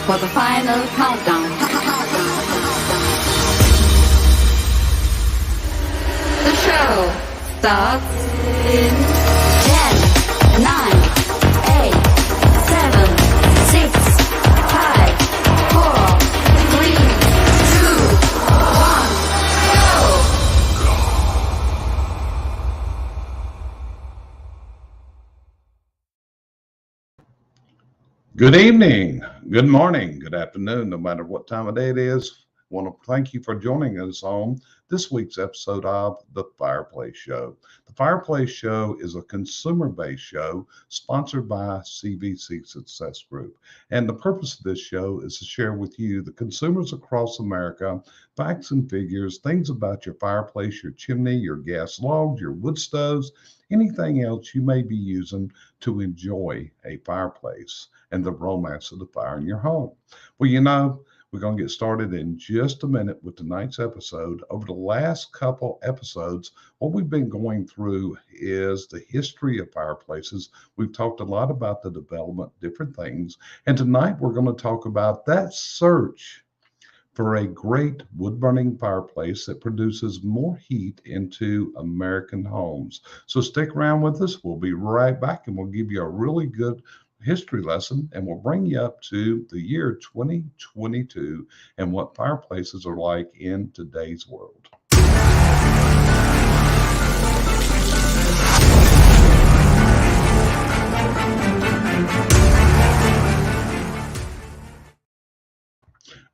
for the final countdown. The show starts in 10, 9, 8, 7, 6, 5, 4, 3, 2, 1, go! Good evening, good morning, good afternoon, no matter what time of day it is. I want to thank you for joining us on this week's episode of The Fireplace Show. The Fireplace Show is a consumer-based show sponsored by CVC Success Group. And the purpose of this show is to share with you, the consumers across America, facts and figures, things about your fireplace, your chimney, your gas logs, your wood stoves, anything else you may be using to enjoy a fireplace and the romance of the fire in your home. Well, you know, we're going to get started in just a minute with tonight's episode. Over the last couple episodes, what we've been going through is the history of fireplaces. We've talked a lot about the development, different things. And tonight we're going to talk about that search for a great wood-burning fireplace that produces more heat into American homes. So stick around with us. We'll be right back and we'll give you a really good history lesson, and we'll bring you up to the year 2022 and what fireplaces are like in today's world.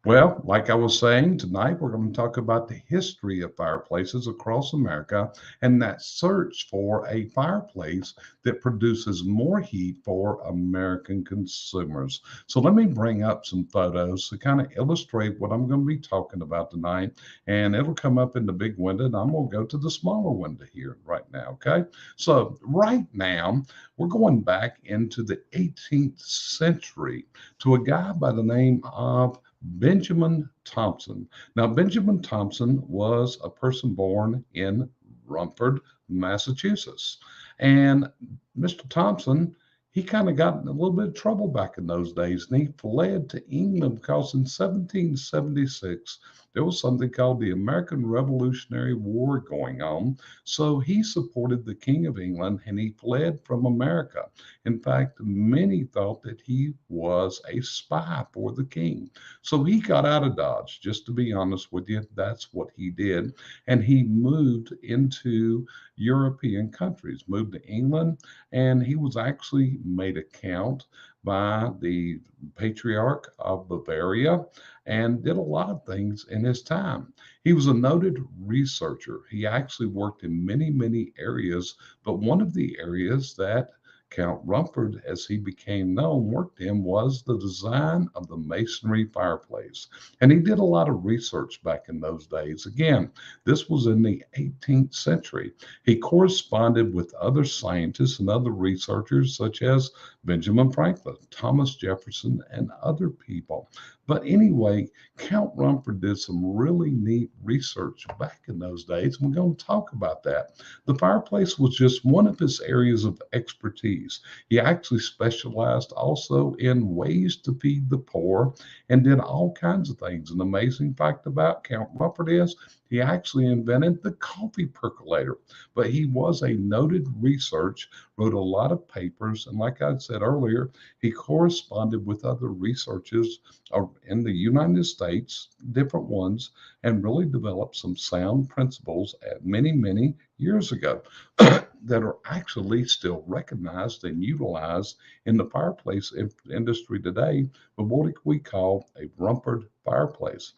Well, like I was saying, tonight we're going to talk about the history of fireplaces across America and that search for a fireplace that produces more heat for American consumers. So let me bring up some photos to kind of illustrate what I'm going to be talking about tonight. And it'll come up in the big window, and I'm going to go to the smaller window here right now, okay? So right now, we're going back into the 18th century to a guy by the name of Benjamin Thompson. Now, Benjamin Thompson was a person born in Rumford, Massachusetts. And Mr. Thompson, he kind of got in a little bit of trouble back in those days, and he fled to England because in 1776, there was something called the American Revolutionary War going on. So he supported the King of England and he fled from America. In fact, many thought that he was a spy for the king. So he got out of Dodge, just to be honest with you, that's what he did. And he moved into European countries, moved to England, and he was actually made a count by the Patriarch of Bavaria and did a lot of things in his time. He was a noted researcher. He actually worked in many, many areas, but one of the areas that Count Rumford, as he became known, worked in was the design of the masonry fireplace. And he did a lot of research back in those days. Again, this was in the 18th century. He corresponded with other scientists and other researchers such as Benjamin Franklin, Thomas Jefferson, and other people. But anyway, Count Rumford did some really neat research back in those days. We're going to talk about that. The fireplace was just one of his areas of expertise. He actually specialized also in ways to feed the poor and did all kinds of things. An amazing fact about Count Rumford is he actually invented the coffee percolator, but he was a noted researcher, wrote a lot of papers, and like I said earlier, he corresponded with other researchers in the United States, different ones, and really developed some sound principles at many, many years ago that are actually still recognized and utilized in the fireplace industry today, but what we call a Rumford fireplace.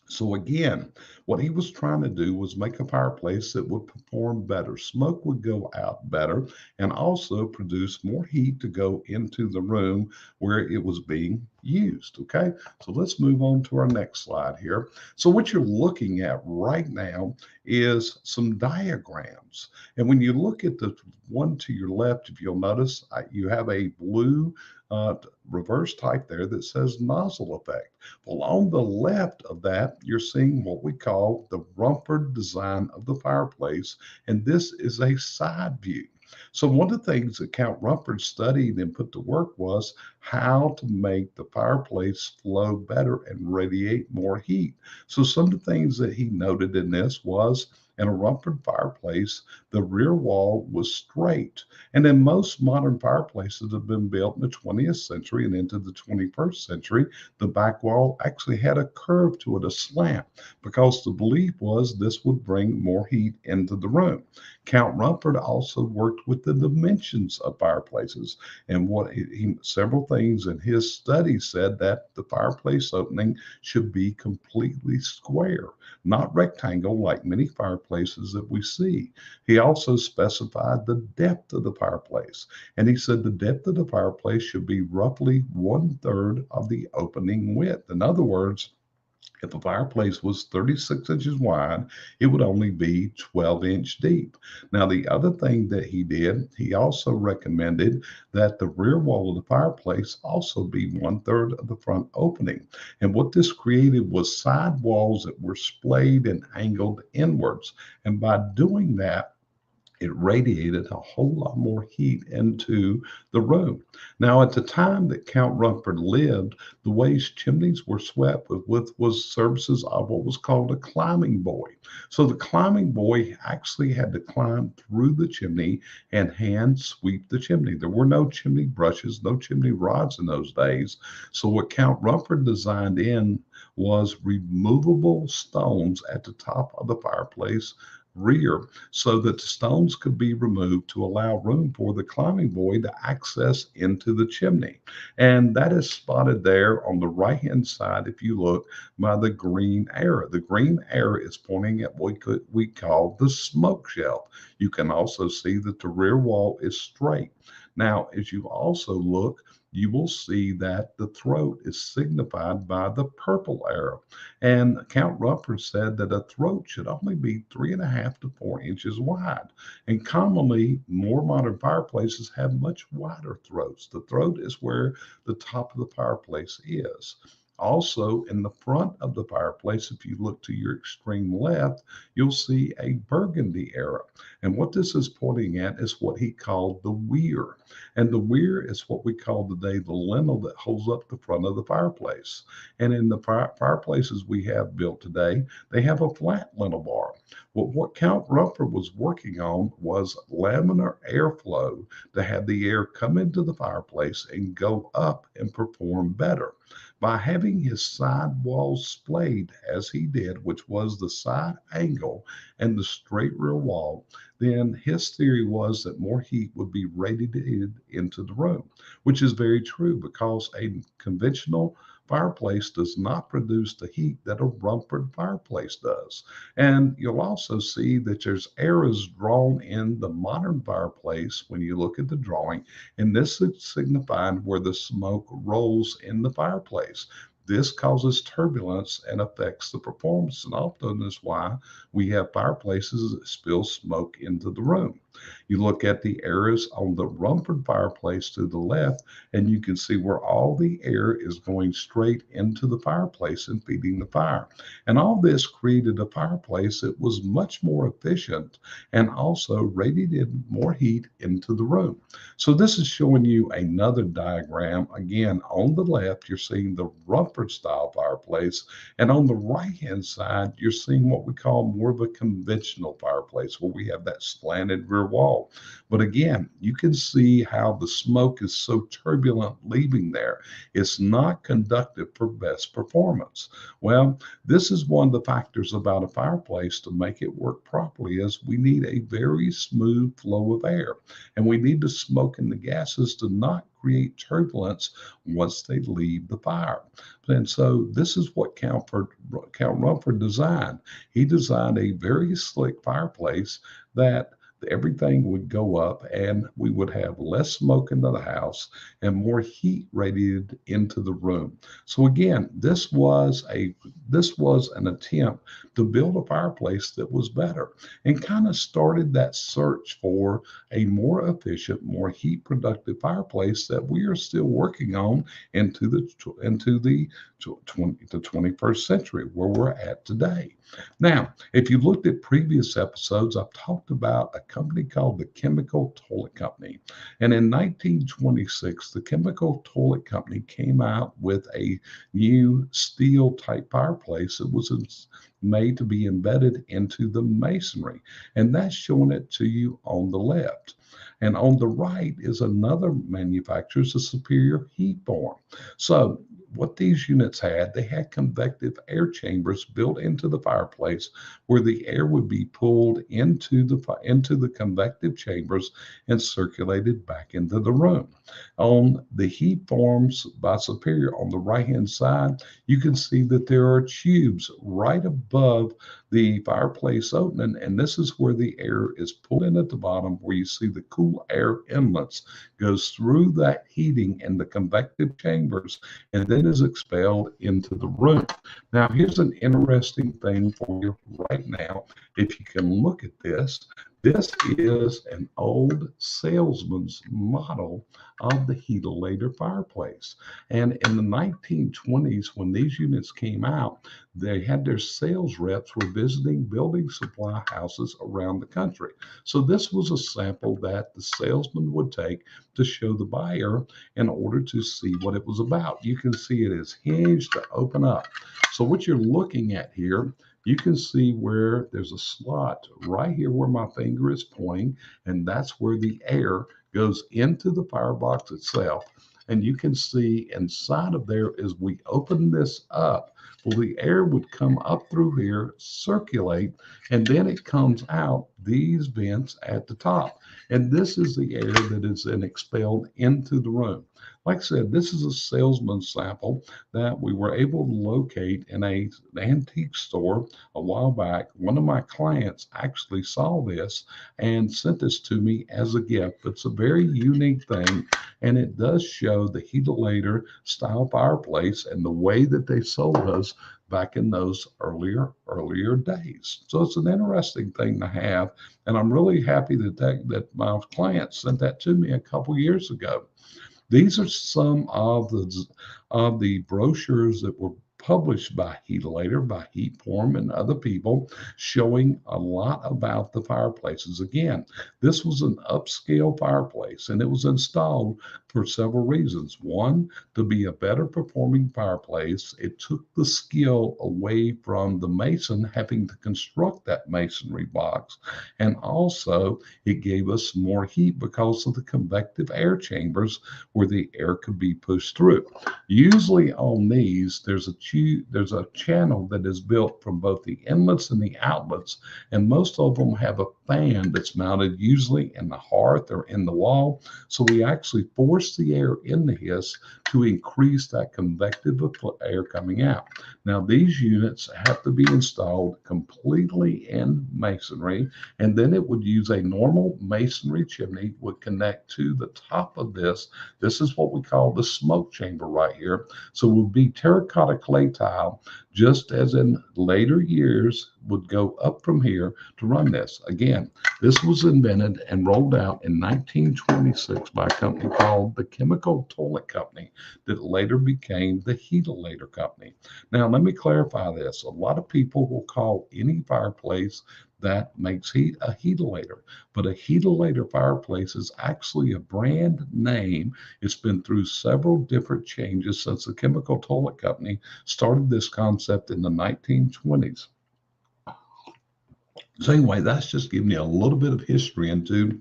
So again, what he was trying to do was make a fireplace that would perform better. Smoke would go out better and also produce more heat to go into the room where it was being used. Okay, so let's move on to our next slide here. So what you're looking at right now is some diagrams. And when you look at the one to your left, if you'll notice, you have a blue reverse type there that says nozzle effect. Well, on the left of that, you're seeing what we call the Rumford design of the fireplace, and this is a side view. So one of the things that Count Rumford studied and put to work was how to make the fireplace flow better and radiate more heat. So some of the things that he noted in this was in a Rumford fireplace, the rear wall was straight. And in most modern fireplaces that have been built in the 20th century and into the 21st century, the back wall actually had a curve to it, a slant, because the belief was this would bring more heat into the room. Count Rumford also worked with the dimensions of fireplaces, and several things in his study said that the fireplace opening should be completely square, not rectangle like many fireplaces that we see. He also specified the depth of the fireplace, and he said the depth of the fireplace should be roughly 1/3 of the opening width. In other words, if the fireplace was 36 inches wide, it would only be 12-inch deep. Now, the other thing that he did, he also recommended that the rear wall of the fireplace also be 1/3 of the front opening. And what this created was side walls that were splayed and angled inwards. And by doing that, it radiated a whole lot more heat into the room. Now, at the time that Count Rumford lived, the ways chimneys were swept with was services of what was called a climbing boy. So the climbing boy actually had to climb through the chimney and hand sweep the chimney. There were no chimney brushes, no chimney rods in those days. So what Count Rumford designed in was removable stones at the top of the fireplace rear so that the stones could be removed to allow room for the climbing boy to access into the chimney. And that is spotted there on the right hand side if you look by the green arrow. The green arrow is pointing at what we call the smoke shelf. You can also see that the rear wall is straight. Now, as you also look, you will see that the throat is signified by the purple arrow. And Count Rumford said that a throat should only be 3.5 to 4 inches wide. And commonly, more modern fireplaces have much wider throats. The throat is where the top of the fireplace is. Also, in the front of the fireplace, if you look to your extreme left, you'll see a burgundy arrow. And what this is pointing at is what he called the weir. And the weir is what we call today the lintel that holds up the front of the fireplace. And in the fireplaces we have built today, they have a flat lintel bar. Well, what Count Rumford was working on was laminar airflow to have the air come into the fireplace and go up and perform better. By having his side walls splayed as he did, which was the side angle and the straight rear wall, then his theory was that more heat would be radiated into the room, which is very true because a conventional fireplace does not produce the heat that a Rumford fireplace does. And you'll also see that there's arrows drawn in the modern fireplace when you look at the drawing, and this is signifying where the smoke rolls in the fireplace. This causes turbulence and affects the performance, and often is why we have fireplaces that spill smoke into the room. You look at the arrows on the Rumford fireplace to the left, and you can see where all the air is going straight into the fireplace and feeding the fire. And all this created a fireplace that was much more efficient and also radiated more heat into the room. So this is showing you another diagram. Again, on the left, you're seeing the Rumford style fireplace, and on the right hand side, you're seeing what we call more of a conventional fireplace where we have that slanted rear wall. But again, you can see how the smoke is so turbulent leaving there. It's not conducive for best performance. Well, this is one of the factors about a fireplace to make it work properly is we need a very smooth flow of air, and we need the smoke and the gases to not create turbulence once they leave the fire. And so this is what Count Rumford designed. He designed a very slick fireplace that everything would go up and we would have less smoke into the house and more heat radiated into the room. So again, this was an attempt to build a fireplace that was better and kind of started that search for a more efficient, more heat productive fireplace that we are still working on into the 21st century where we're at today. Now, if you looked at previous episodes, I've talked about a company called the Chemical Toilet Company. And in 1926, the Chemical Toilet Company came out with a new steel type fireplace that was made to be embedded into the masonry. And that's showing it to you on the left. And on the right is another manufacturer, a Superior Heat Form. So what these units had, they had convective air chambers built into the fireplace where the air would be pulled into the convective chambers and circulated back into the room. On the heat forms by Superior on the right hand side, you can see that there are tubes right above the fireplace opening, and this is where the air is pulled in at the bottom, where you see the cool air inlets goes through that heating in the convective chambers and then is expelled into the room. Now, here's an interesting thing for you right now. If you can look at this, this is an old salesman's model of the Heatolator fireplace. And in the 1920s, when these units came out, they had their sales reps were visiting building supply houses around the country. So this was a sample that the salesman would take to show the buyer in order to see what it was about. You can see it is hinged to open up. So what you're looking at here, you can see where there's a slot right here where my finger is pointing, and that's where the air goes into the firebox itself. And you can see inside of there as we open this up, well, the air would come up through here, circulate, and then it comes out these vents at the top. And this is the air that is then expelled into the room. Like I said, this is a salesman sample that we were able to locate in an antique store a while back. One of my clients actually saw this and sent this to me as a gift. It's a very unique thing, and it does show the Heatolator style fireplace and the way that they sold us back in those earlier days. So it's an interesting thing to have, and I'm really happy that my client sent that to me a couple years ago. These are some of the brochures that were published by Heatolator, by Heatform, and other people, showing a lot about the fireplaces. Again, this was an upscale fireplace, and it was installed for several reasons. One, to be a better performing fireplace. It took the skill away from the mason having to construct that masonry box, and also it gave us more heat because of the convective air chambers where the air could be pushed through. Usually on these, there's a channel that is built from both the inlets and the outlets, and most of them have a fan that's mounted usually in the hearth or in the wall. So we actually force the air in the hiss to increase that convective air coming out. Now, these units have to be installed completely in masonry, and then it would use a normal masonry chimney, would connect to the top of this. This is what we call the smoke chamber right here. So it would be terracotta clay tile, just as in later years would go up from here to run this. Again, this was invented and rolled out in 1926 by a company called the Chemical Toilet Company that later became the Heatolator Company. Now, let me clarify this. A lot of people will call any fireplace that makes heat a Heatolator, but a Heatolator fireplace is actually a brand name. It's been through several different changes since the Chemical Toilet Company started this concept in the 1920s. So anyway, that's just giving you a little bit of history into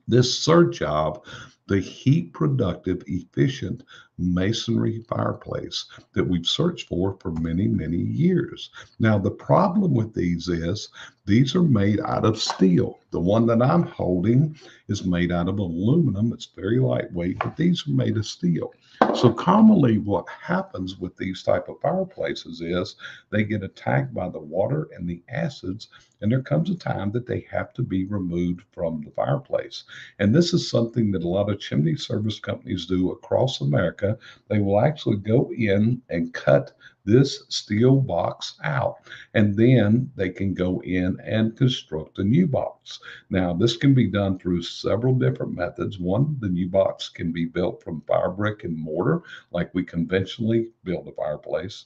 this search of the heat productive, efficient masonry fireplace that we've searched for many, many years. Now, the problem with these is these are made out of steel. The one that I'm holding is made out of aluminum. It's very lightweight, but these are made of steel. So commonly what happens with these type of fireplaces is they get attacked by the water and the acids, and there comes a time that they have to be removed from the fireplace. And this is something that a lot of chimney service companies do across America. They will actually go in and cut this steel box out, and then they can go in and construct a new box. Now, this can be done through several different methods. One, the new box can be built from fire brick and mortar, like we conventionally build a fireplace.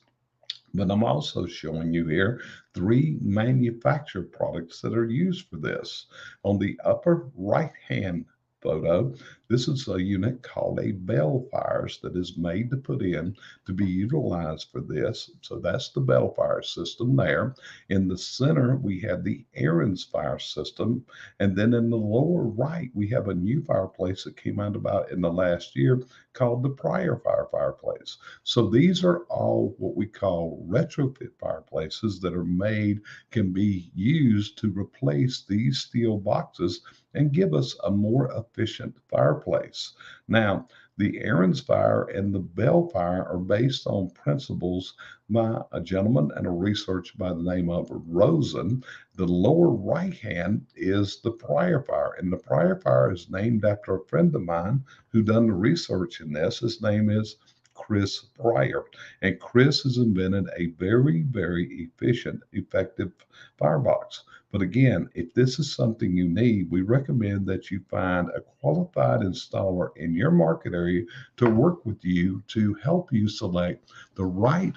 But I'm also showing you here three manufactured products that are used for this. On the upper right hand photo, this is a unit called a bell fires that is made to put in to be utilized for this. So that's the bell fire system there. In the center, we have the Aaron's fire system. And then in the lower right, we have a new fireplace that came out about in the last year called the Prior Fire fireplace. So these are all what we call retrofit fireplaces that are made, can be used to replace these steel boxes and give us a more efficient fireplace. Now, the Aaron's fire and the Bell fire are based on principles by a gentleman and a research by the name of Rosen. The lower right hand is the Prior fire, and the Prior fire is named after a friend of mine who done the research in this. His name is Chris Pryor. And Chris has invented a very, very efficient, effective firebox. But again, if this is something you need, we recommend that you find a qualified installer in your market area to work with you to help you select the right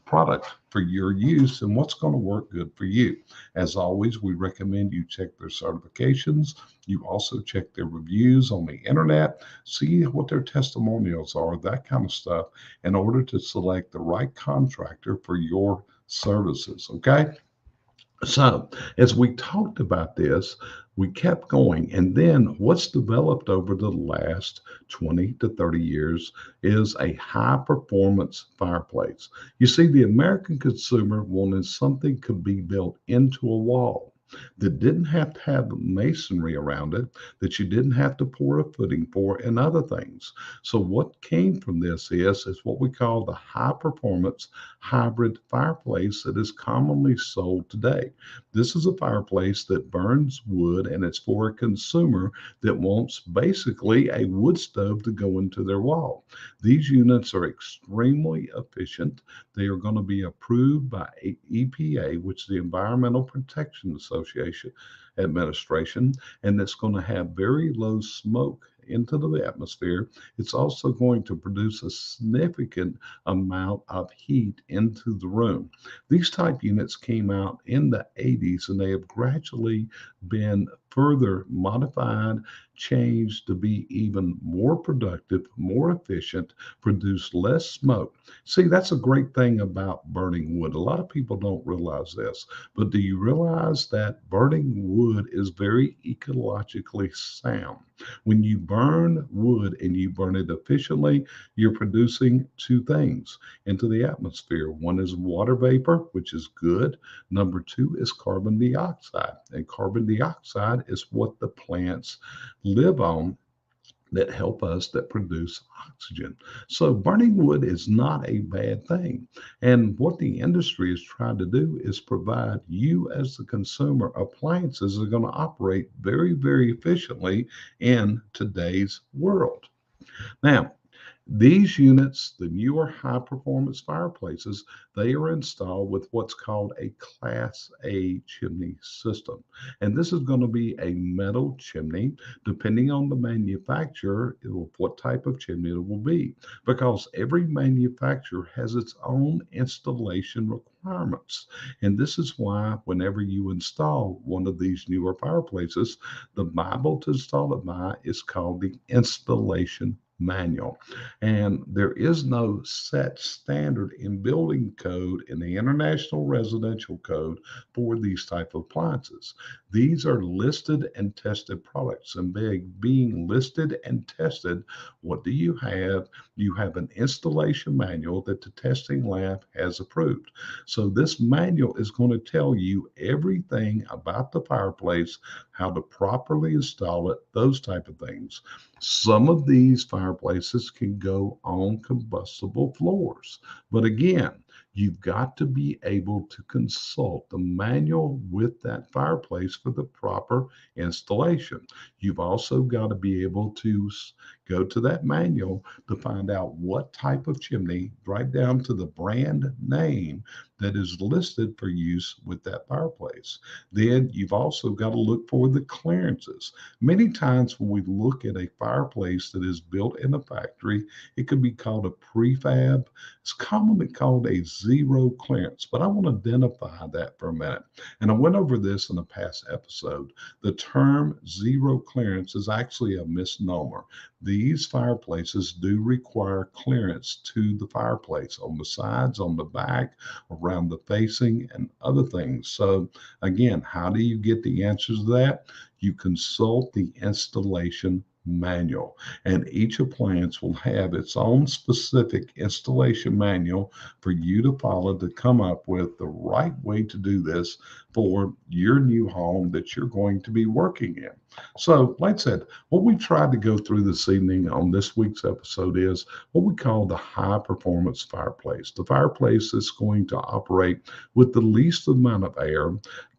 product for your use and what's going to work good for you. As always, we recommend you check their certifications. You also check their reviews on the internet, see what their testimonials are, that kind of stuff, in order to select the right contractor for your services. Okay. So, as we talked about this, we kept going. And then what's developed over the last 20 to 30 years is a high performance fireplace. You see, the American consumer wanted something could be built into a wall that didn't have to have masonry around it, that you didn't have to pour a footing for, and other things. So, what came from this is what we call the high performance hybrid fireplace that is commonly sold today. This is a fireplace that burns wood, and it's for a consumer that wants basically a wood stove to go into their wall. These units are extremely efficient. They are going to be approved by EPA, which is the Environmental Protection Association Administration, and it's going to have very low smoke into the atmosphere. It's also going to produce a significant amount of heat into the room. These type units came out in the 80s, and they have gradually been further modified, changed to be even more productive, more efficient, produce less smoke. See, that's a great thing about burning wood. A lot of people don't realize this, but do you realize that burning wood is very ecologically sound? When you burn wood and you burn it efficiently, you're producing two things into the atmosphere. One is water vapor, which is good. Number two is carbon dioxide. And carbon dioxide is what the plants live on, that help us, that produce oxygen. So burning wood is not a bad thing. And what the industry is trying to do is provide you as the consumer appliances that are going to operate very, very efficiently in today's world. Now, these units, the newer high performance fireplaces, they are installed with what's called a Class A chimney system. And this is going to be a metal chimney, depending on the manufacturer, what type of chimney it will be, because every manufacturer has its own installation requirements. And this is why whenever you install one of these newer fireplaces, the Bible to install it by is called the installation manual. And there is no set standard in building code in the International Residential Code for these type of appliances. These are listed and tested products, and being listed and tested, what do you have? You have an installation manual that the testing lab has approved. So this manual is going to tell you everything about the fireplace, how to properly install it, those type of things. Some of these fireplaces can go on combustible floors. But again, you've got to be able to consult the manual with that fireplace for the proper installation. You've also got to be able to Go to that manual to find out what type of chimney, right down to the brand name that is listed for use with that fireplace. Then you've also got to look for the clearances. Many times when we look at a fireplace that is built in a factory, it could be called a prefab. It's commonly called a zero clearance, but I want to identify that for a minute. And I went over this in a past episode. The term zero clearance is actually a misnomer. These fireplaces do require clearance to the fireplace on the sides, on the back, around the facing, and other things. So, again, how do you get the answers to that? You consult the installation manual, and each appliance will have its own specific installation manual for you to follow to come up with the right way to do this for your new home that you're going to be working in. So, like I said, what we tried to go through this evening on this week's episode is what we call the high performance fireplace. The fireplace that's going to operate with the least amount of air,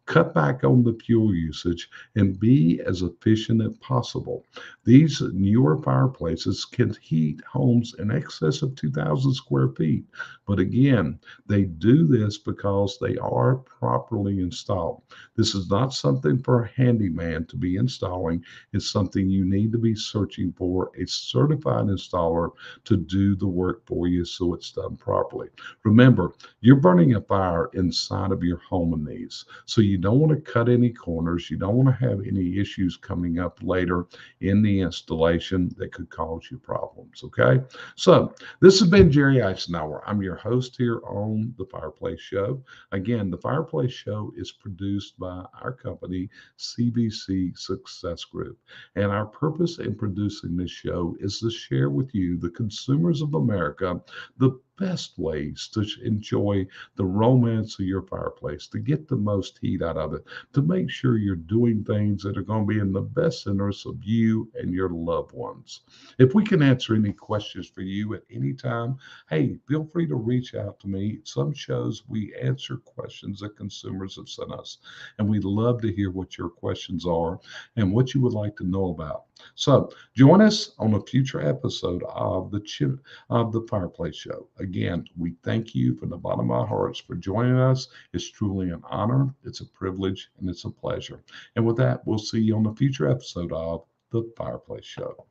cut back on the fuel usage, and be as efficient as possible. These newer fireplaces can heat homes in excess of 2,000 square feet. But again, they do this because they are properly installed. This is not something for a handyman to be installing. It's something you need to be searching for a certified installer to do the work for you so it's done properly. Remember, you're burning a fire inside of your home in these. So you don't want to cut any corners. You don't want to have any issues coming up later in the installation that could cause you problems. Okay. So this has been Jerry Isenhour. I'm your host here on the Fireplace Show. Again, the Fireplace Show is produced by our company, CVC Success Group. And our purpose in producing this show is to share with you, the consumers of America, the best ways to enjoy the romance of your fireplace, to get the most heat out of it, to make sure you're doing things that are going to be in the best interest of you and your loved ones. If we can answer any questions for you at any time, hey, feel free to reach out to me. Some shows we answer questions that consumers have sent us, and we'd love to hear what your questions are and what you would like to know about. So join us on a future episode of the Fireplace Show. Again, we thank you from the bottom of our hearts for joining us. It's truly an honor, it's a privilege, and it's a pleasure. And with that, we'll see you on a future episode of the Fireplace Show.